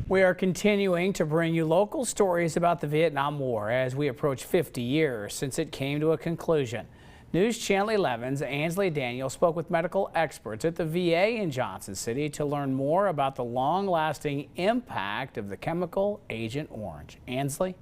We are continuing to bring you local stories about the Vietnam War as we approach 50 years since it came to a conclusion. News Channel 11's Ansley Daniel spoke with medical experts at the VA in Johnson City to learn more about the long-lasting impact of the chemical Agent Orange. Ansley?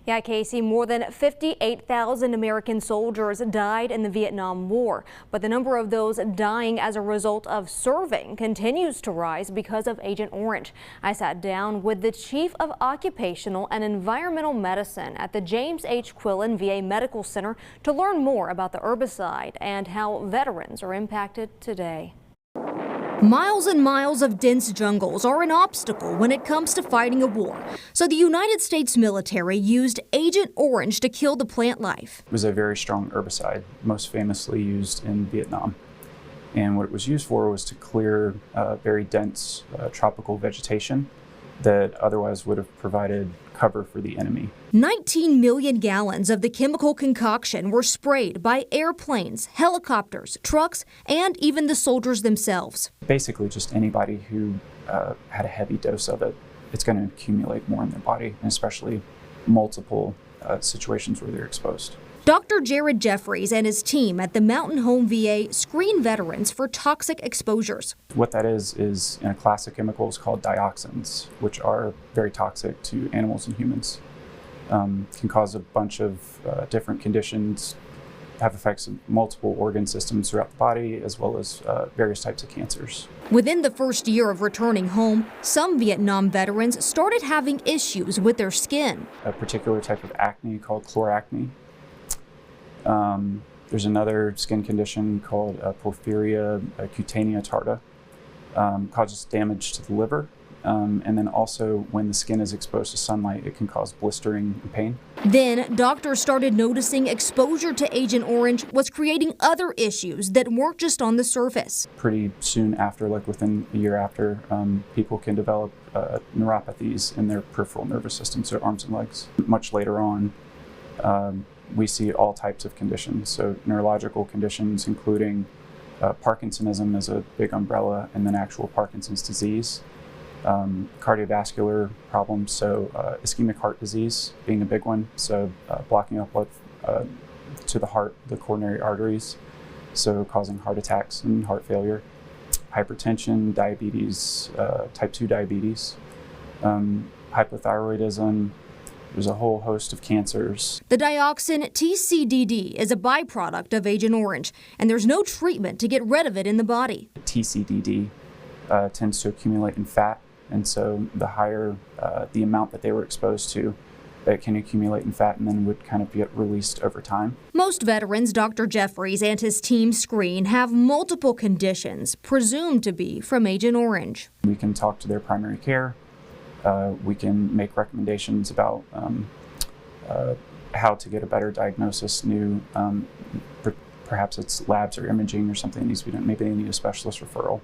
Yeah, Casey, more than 58,000 American soldiers died in the Vietnam War, but the number of those dying as a result of serving continues to rise because of Agent Orange. I sat down with the Chief of Occupational and Environmental Medicine at the James H. Quillen VA Medical Center to learn more about the herbicide and how veterans are impacted today. Miles and miles of dense jungles are an obstacle when it comes to fighting a war. So the United States military used Agent Orange to kill the plant life. It was a very strong herbicide, most famously used in Vietnam. And what it was used for was to clear very dense tropical vegetation that otherwise would have provided cover for the enemy. 19 million gallons of the chemical concoction were sprayed by airplanes, helicopters, trucks, and even the soldiers themselves. Basically, just anybody who had a heavy dose of it, it's going to accumulate more in their body, and especially multiple situations where they're exposed. Dr. Jared Jeffries and his team at the Mountain Home VA screen veterans for toxic exposures. What that is in a class of chemicals called dioxins, which are very toxic to animals and humans. Can cause a bunch of different conditions, have effects on multiple organ systems throughout the body, as well as various types of cancers. Within the first year of returning home, some Vietnam veterans started having issues with their skin. A particular type of acne called chloracne. There's another skin condition called porphyria cutanea tarda, causes damage to the liver. And then also when the skin is exposed to sunlight, it can cause blistering and pain. Then doctors started noticing exposure to Agent Orange was creating other issues that weren't just on the surface. Pretty soon after, like within a year after, people can develop neuropathies in their peripheral nervous system, so arms and legs. Much later on, we see all types of conditions, so neurological conditions including Parkinsonism is a big umbrella, and then actual Parkinson's disease. Cardiovascular problems, so ischemic heart disease being a big one, so blocking up blood to the heart, the coronary arteries, so causing heart attacks and heart failure. Hypertension, diabetes, type 2 diabetes, hypothyroidism. There's a whole host of cancers. The dioxin TCDD is a byproduct of Agent Orange, and there's no treatment to get rid of it in the body. TCDD tends to accumulate in fat, and so the higher the amount that they were exposed to, it can accumulate in fat and then would kind of get released over time. Most veterans Dr. Jeffries and his team screen have multiple conditions presumed to be from Agent Orange. We can talk to their primary care. We can make recommendations about how to get a better diagnosis, perhaps it's labs or imaging or something that needs to be done. Maybe they need a specialist referral.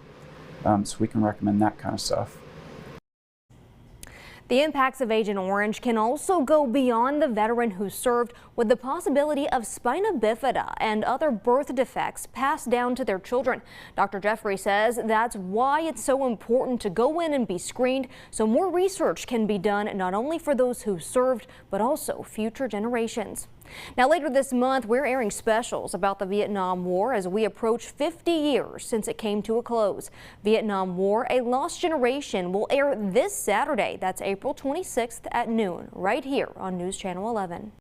So we can recommend that kind of stuff. The impacts of Agent Orange can also go beyond the veteran who served, with the possibility of spina bifida and other birth defects passed down to their children. Dr. Jeffrey says that's why it's so important to go in and be screened so more research can be done not only for those who served, but also future generations. Now, later this month, we're airing specials about the Vietnam War as we approach 50 years since it came to a close. Vietnam War, A Lost Generation will air this Saturday. That's April 26th at noon, right here on News Channel 11.